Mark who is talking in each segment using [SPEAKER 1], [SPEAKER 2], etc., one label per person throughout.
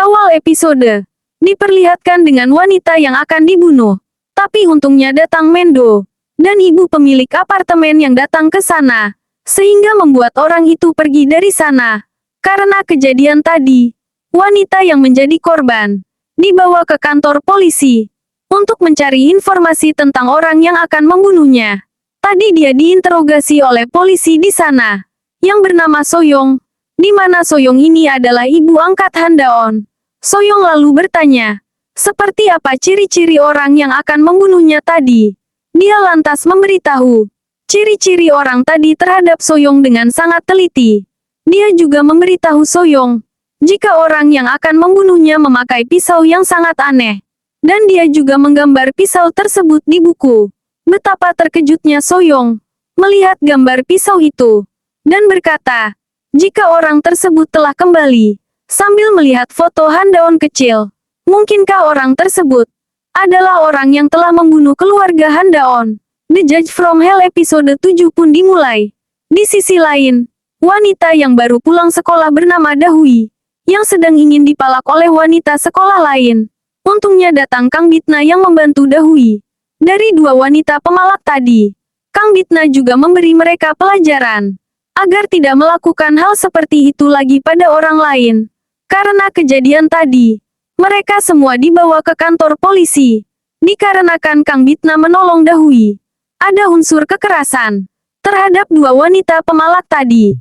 [SPEAKER 1] awal episode, diperlihatkan dengan wanita yang akan dibunuh. Tapi untungnya datang Mendo, dan ibu pemilik apartemen yang datang ke sana, sehingga membuat orang itu pergi dari sana. Karena kejadian tadi, wanita yang menjadi korban dibawa ke kantor polisi untuk mencari informasi tentang orang yang akan membunuhnya. Tadi dia diinterogasi oleh polisi di sana, yang bernama Soyong, di mana Soyong ini adalah ibu angkat Handaon. Soyong lalu bertanya, seperti apa ciri-ciri orang yang akan membunuhnya tadi? Dia lantas memberitahu ciri-ciri orang tadi terhadap Soyong dengan sangat teliti. Dia juga memberitahu Soyong, jika orang yang akan membunuhnya memakai pisau yang sangat aneh. Dan dia juga menggambar pisau tersebut di buku. Betapa terkejutnya Soyong melihat gambar pisau itu, dan berkata, jika orang tersebut telah kembali, sambil melihat foto Handaon kecil, mungkinkah orang tersebut adalah orang yang telah membunuh keluarga Handaon? The Judge from Hell episode 7 pun dimulai. Di sisi lain, wanita yang baru pulang sekolah bernama Dahui, yang sedang ingin dipalak oleh wanita sekolah lain. Untungnya datang Kang Bitna yang membantu Dahui. Dari dua wanita pemalak tadi, Kang Bitna juga memberi mereka pelajaran, agar tidak melakukan hal seperti itu lagi pada orang lain. Karena kejadian tadi, mereka semua dibawa ke kantor polisi. Dikarenakan Kang Bitna menolong Dahui, ada unsur kekerasan terhadap dua wanita pemalak tadi.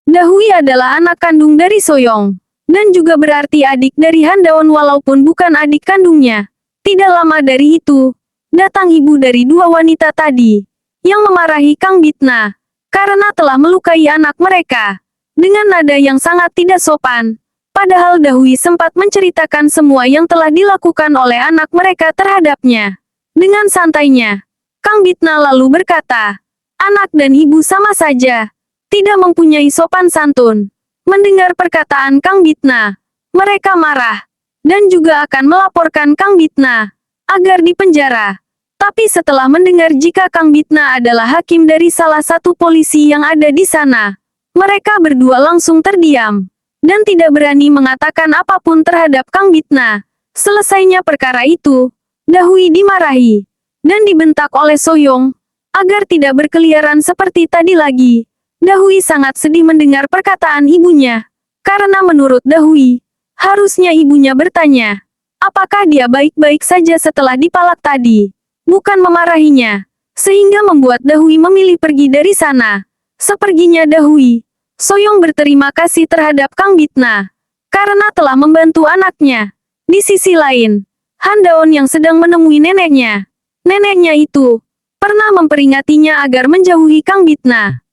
[SPEAKER 1] Dahui adalah anak kandung dari Soyong, dan juga berarti adik dari Handaon walaupun bukan adik kandungnya. Tidak lama dari itu, datang ibu dari dua wanita tadi, yang memarahi Kang Bitna, karena telah melukai anak mereka, dengan nada yang sangat tidak sopan. Padahal Dahui sempat menceritakan semua yang telah dilakukan oleh anak mereka terhadapnya. Dengan santainya, Kang Bitna lalu berkata, anak dan ibu sama saja, tidak mempunyai sopan santun. Mendengar perkataan Kang Bitna, mereka marah, dan juga akan melaporkan Kang Bitna, agar dipenjara. Tapi setelah mendengar jika Kang Bitna adalah hakim dari salah satu polisi yang ada di sana, mereka berdua langsung terdiam, dan tidak berani mengatakan apapun terhadap Kang Bitna. Selesainya perkara itu, Dahui dimarahi, dan dibentak oleh Soyong, agar tidak berkeliaran seperti tadi lagi. Dahui sangat sedih mendengar perkataan ibunya, karena menurut Dahui, harusnya ibunya bertanya, apakah dia baik-baik saja setelah dipalak tadi, bukan memarahinya, sehingga membuat Dahui memilih pergi dari sana. Seperginya Dahui, Soyong berterima kasih terhadap Kang Bitna, karena telah membantu anaknya. Di sisi lain, Handaon yang sedang menemui neneknya. Neneknya itu pernah memperingatinya agar menjauhi Kang Bitna.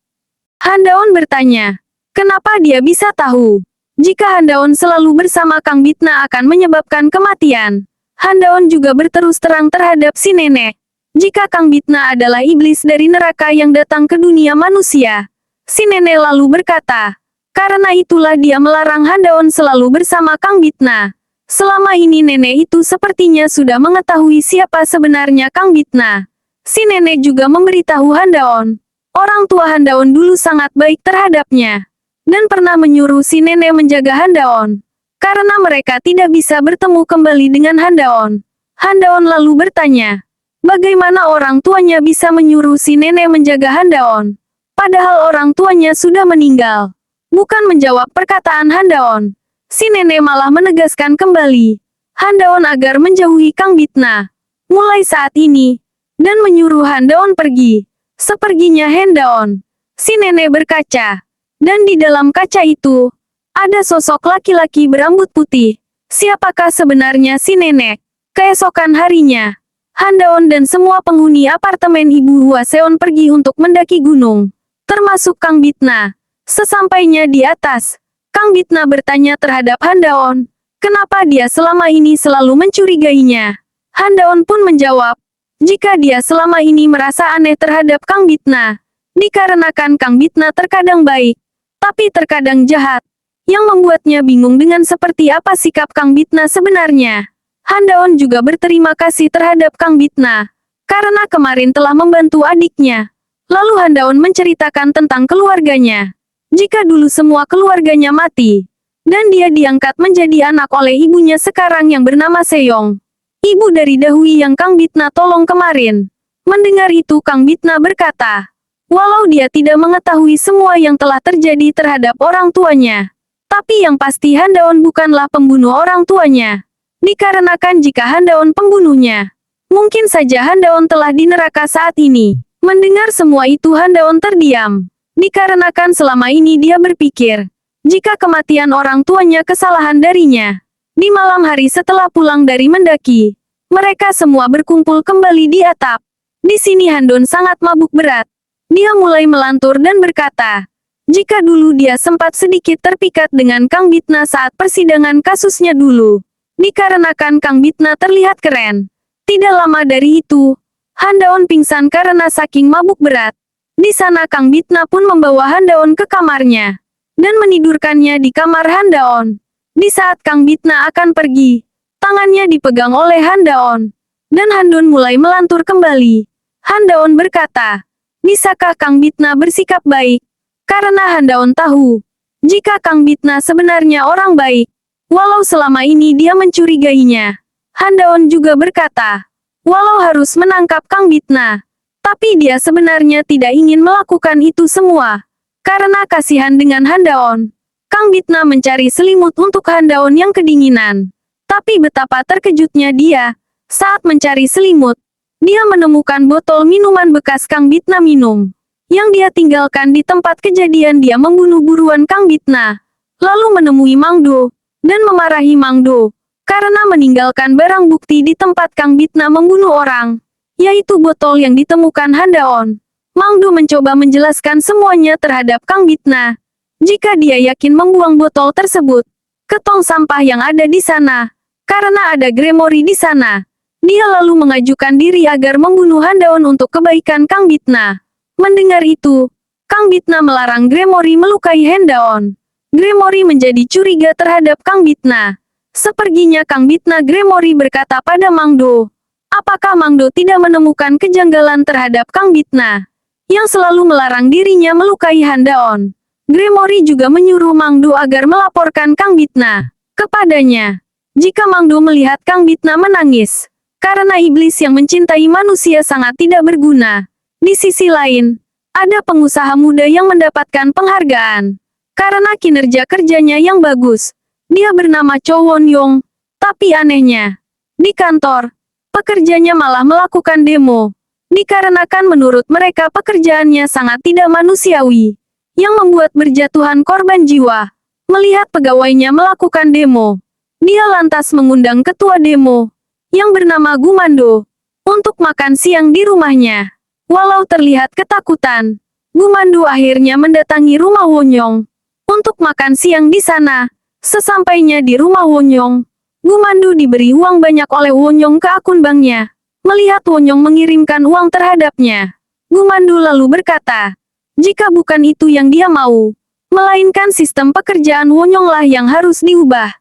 [SPEAKER 1] Handaon bertanya, kenapa dia bisa tahu jika Handaon selalu bersama Kang Bitna akan menyebabkan kematian? Handaon juga berterus terang terhadap si nenek. Jika Kang Bitna adalah iblis dari neraka yang datang ke dunia manusia. Si nenek lalu berkata, karena itulah dia melarang Handaon selalu bersama Kang Bitna. Selama ini nenek itu sepertinya sudah mengetahui siapa sebenarnya Kang Bitna. Si nenek juga memberitahu Handaon, orang tua Handaon dulu sangat baik terhadapnya, dan pernah menyuruh si nenek menjaga Handaon, karena mereka tidak bisa bertemu kembali dengan Handaon. Handaon lalu bertanya, bagaimana orang tuanya bisa menyuruh si nenek menjaga Handaon? Padahal orang tuanya sudah meninggal. Bukan menjawab perkataan Handaon, si nenek malah menegaskan kembali Handaon agar menjauhi Kang Bitna mulai saat ini, dan menyuruh Handaon pergi. Seperginya Handaon, si nenek berkaca, dan di dalam kaca itu ada sosok laki-laki berambut putih. Siapakah sebenarnya si nenek? Keesokan harinya, Handaon dan semua penghuni apartemen Ibu Hwaseon pergi untuk mendaki gunung, termasuk Kang Bitna. Sesampainya di atas, Kang Bitna bertanya terhadap Handaon, kenapa dia selama ini selalu mencurigainya. Handaon pun menjawab, jika dia selama ini merasa aneh terhadap Kang Bitna, dikarenakan Kang Bitna terkadang baik, tapi terkadang jahat, yang membuatnya bingung dengan seperti apa sikap Kang Bitna sebenarnya. Handaon juga berterima kasih terhadap Kang Bitna, karena kemarin telah membantu adiknya. Lalu Handaon menceritakan tentang keluarganya. Jika dulu semua keluarganya mati, Dan dia diangkat menjadi anak oleh ibunya sekarang yang bernama Seyong. Ibu dari Dahui yang Kang Bitna tolong kemarin. Mendengar itu Kang Bitna berkata, walau dia tidak mengetahui semua yang telah terjadi terhadap orang tuanya. Tapi yang pasti Handaon bukanlah pembunuh orang tuanya. Dikarenakan jika Handaon pembunuhnya, mungkin saja Handaon telah di neraka saat ini. Mendengar semua itu Handaon terdiam. Dikarenakan selama ini dia berpikir, jika kematian orang tuanya kesalahan darinya. Di malam hari setelah pulang dari mendaki, mereka semua berkumpul kembali di atap. Di sini Handaon sangat mabuk berat. Dia mulai melantur dan berkata, jika dulu dia sempat sedikit terpikat dengan Kang Bitna saat persidangan kasusnya dulu. Dikarenakan Kang Bitna terlihat keren. Tidak lama dari itu, Handaon pingsan karena saking mabuk berat. Di sana Kang Bitna pun membawa Handaon ke kamarnya dan menidurkannya di kamar Handaon. Di saat Kang Bitna akan pergi, tangannya dipegang oleh Handaon. Dan Handaon mulai melantur kembali. Handaon berkata, bisakah Kang Bitna bersikap baik? Karena Handaon tahu, jika Kang Bitna sebenarnya orang baik, walau selama ini dia mencurigainya. Handaon juga berkata, walau harus menangkap Kang Bitna, tapi dia sebenarnya tidak ingin melakukan itu semua. Karena kasihan dengan Handaon, Kang Bitna mencari selimut untuk Handaon yang kedinginan. Tapi betapa terkejutnya dia, saat mencari selimut, dia menemukan botol minuman bekas Kang Bitna minum. Yang dia tinggalkan di tempat kejadian dia membunuh buruan Kang Bitna. Lalu menemui Mangdo, dan memarahi Mangdo, karena meninggalkan barang bukti di tempat Kang Bitna membunuh orang, yaitu botol yang ditemukan Handaon. Mangdo mencoba menjelaskan semuanya terhadap Kang Bitna. Jika dia yakin membuang botol tersebut ke tong sampah yang ada di sana, karena ada Gremory di sana. Dia lalu mengajukan diri agar membunuh Handaon untuk kebaikan Kang Bitna. Mendengar itu, Kang Bitna melarang Gremory melukai Handaon. Gremory menjadi curiga terhadap Kang Bitna. Seperginya Kang Bitna, Gremory berkata pada Mangdo, apakah Mangdo tidak menemukan kejanggalan terhadap Kang Bitna, yang selalu melarang dirinya melukai Handaon? Gremory juga menyuruh Mangdo agar melaporkan Kang Bitna kepadanya. Jika Mangdo melihat Kang Bitna menangis, karena iblis yang mencintai manusia sangat tidak berguna. Di sisi lain, ada pengusaha muda yang mendapatkan penghargaan karena kinerja kerjanya yang bagus. Dia bernama Cho Won Yong. Tapi anehnya, di kantor, pekerjanya malah melakukan demo. Dikarenakan menurut mereka pekerjaannya sangat tidak manusiawi, yang membuat berjatuhan korban jiwa. Melihat pegawainya melakukan demo, dia lantas mengundang ketua demo, yang bernama Gumando, untuk makan siang di rumahnya. Walau terlihat ketakutan, Gumando akhirnya mendatangi rumah Wonyong untuk makan siang di sana. Sesampainya di rumah Wonyong, Gumando diberi uang banyak oleh Wonyong ke akun banknya. Melihat Wonyong mengirimkan uang terhadapnya, Gumando lalu berkata, jika bukan itu yang dia mau, melainkan sistem pekerjaan Wonyonglah yang harus diubah,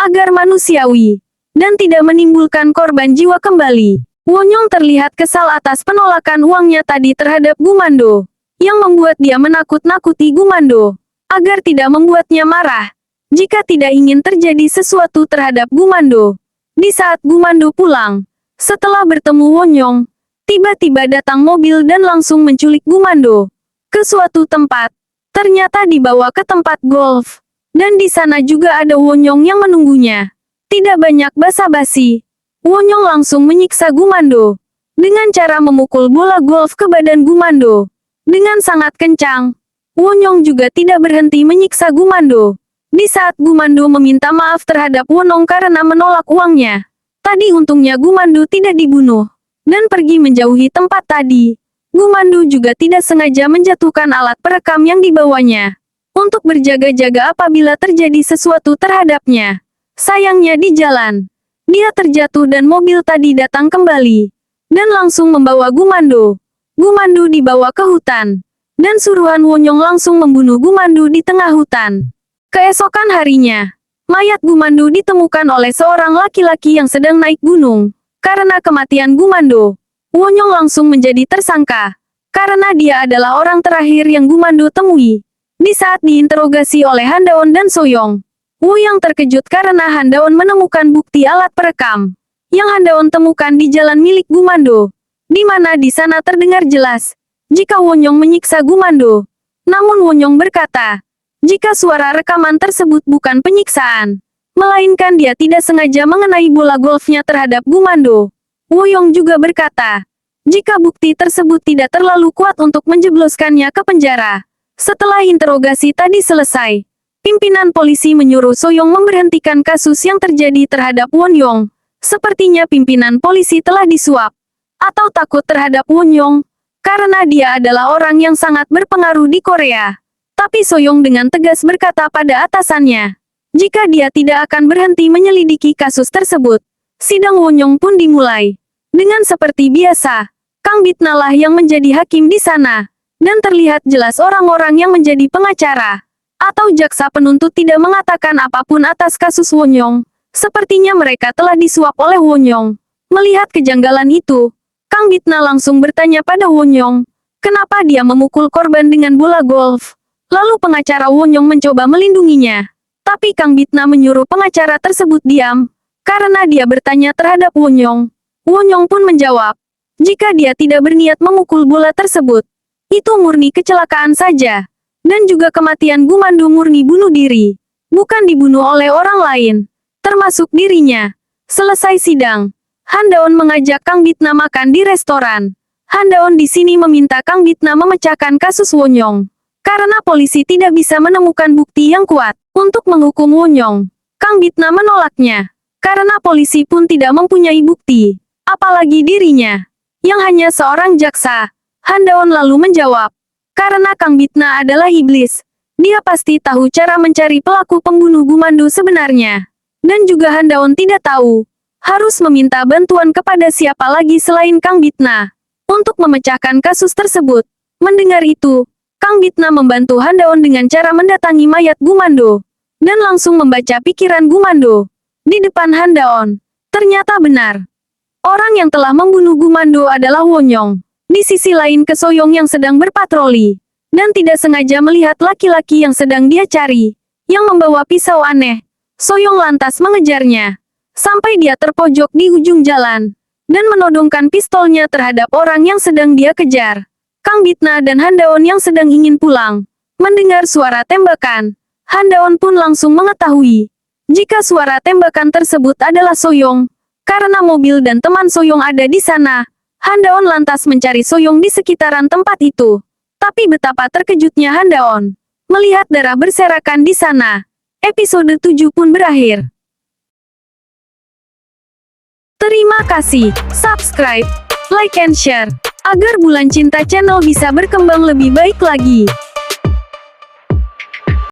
[SPEAKER 1] agar manusiawi, dan tidak menimbulkan korban jiwa kembali. Wonyong terlihat kesal atas penolakan uangnya tadi terhadap Gumando, yang membuat dia menakut-nakuti Gumando, agar tidak membuatnya marah, jika tidak ingin terjadi sesuatu terhadap Gumando. Di saat Gumando pulang, setelah bertemu Wonyong, tiba-tiba datang mobil dan langsung menculik Gumando ke suatu tempat. Ternyata dibawa ke tempat golf, dan di sana juga ada Wonyong yang menunggunya. Tidak banyak basa-basi, Wonyong langsung menyiksa Gumando dengan cara memukul bola golf ke badan Gumando dengan sangat kencang. Wonyong juga tidak berhenti menyiksa Gumando. Di saat Gumando meminta maaf terhadap Wonyong karena menolak uangnya, tadi untungnya Gumando tidak dibunuh dan pergi menjauhi tempat tadi. Gumando juga tidak sengaja menjatuhkan alat perekam yang dibawanya untuk berjaga-jaga apabila terjadi sesuatu terhadapnya. Sayangnya di jalan, dia terjatuh dan mobil tadi datang kembali, dan langsung membawa Gumando. Gumando dibawa ke hutan, dan suruhan Wonyong langsung membunuh Gumando di tengah hutan. Keesokan harinya, mayat Gumando ditemukan oleh seorang laki-laki yang sedang naik gunung. Karena kematian Gumando, Wonyong langsung menjadi tersangka, karena dia adalah orang terakhir yang Gumando temui. Di saat diinterogasi oleh Handaon dan Soyong, Wu Yang terkejut karena Handaon menemukan bukti alat perekam yang Handaon temukan di jalan milik Gumando, di mana di sana terdengar jelas jika Wonyong menyiksa Gumando. Namun Wonyong berkata, jika suara rekaman tersebut bukan penyiksaan, melainkan dia tidak sengaja mengenai bola golfnya terhadap Gumando. Wonyong juga berkata, jika bukti tersebut tidak terlalu kuat untuk menjebloskannya ke penjara. Setelah interogasi tadi selesai, pimpinan polisi menyuruh Soyong memberhentikan kasus yang terjadi terhadap Wonyong. Sepertinya pimpinan polisi telah disuap atau takut terhadap Wonyong, karena dia adalah orang yang sangat berpengaruh di Korea. Tapi Soyong dengan tegas berkata pada atasannya, jika dia tidak akan berhenti menyelidiki kasus tersebut, sidang Wonyong pun dimulai. Dengan seperti biasa, Kang Bitna lah yang menjadi hakim di sana, dan terlihat jelas orang-orang yang menjadi pengacara atau jaksa penuntut tidak mengatakan apapun atas kasus Wonyong. Sepertinya mereka telah disuap oleh Wonyong. Melihat kejanggalan itu, Kang Bitna langsung bertanya pada Wonyong, kenapa dia memukul korban dengan bola golf. Lalu pengacara Wonyong mencoba melindunginya. Tapi Kang Bitna menyuruh pengacara tersebut diam, karena dia bertanya terhadap Wonyong. Wonyong pun menjawab, jika dia tidak berniat memukul bola tersebut, itu murni kecelakaan saja. Dan juga kematian Gumando murni bunuh diri, bukan dibunuh oleh orang lain, termasuk dirinya. Selesai sidang, Handaon mengajak Kang Bitna makan di restoran. Handaon di sini meminta Kang Bitna memecahkan kasus Wonyong, karena polisi tidak bisa menemukan bukti yang kuat untuk menghukum Wonyong. Kang Bitna menolaknya, karena polisi pun tidak mempunyai bukti, apalagi dirinya, yang hanya seorang jaksa. Handaon lalu menjawab, karena Kang Bitna adalah iblis, dia pasti tahu cara mencari pelaku pembunuh Gumando sebenarnya. Dan juga Handaon tidak tahu, harus meminta bantuan kepada siapa lagi selain Kang Bitna untuk memecahkan kasus tersebut. Mendengar itu, Kang Bitna membantu Handaon dengan cara mendatangi mayat Gumando, dan langsung membaca pikiran Gumando. Di depan Handaon, ternyata benar. Orang yang telah membunuh Gumando adalah Wonyong. Di sisi lain Soyong yang sedang berpatroli, dan tidak sengaja melihat laki-laki yang sedang dia cari, yang membawa pisau aneh. Soyong lantas mengejarnya, sampai dia terpojok di ujung jalan, dan menodongkan pistolnya terhadap orang yang sedang dia kejar. Kang Bitna dan Handaon yang sedang ingin pulang, mendengar suara tembakan. Handaon pun langsung mengetahui, jika suara tembakan tersebut adalah Soyong, karena mobil dan teman Soyong ada di sana. Handaon lantas mencari Soyong di sekitaran tempat itu. Tapi betapa terkejutnya Handaon melihat darah berserakan di sana. Episode 7 pun berakhir. Terima kasih, subscribe, like and share, agar Bulan Cinta Channel bisa berkembang lebih baik lagi.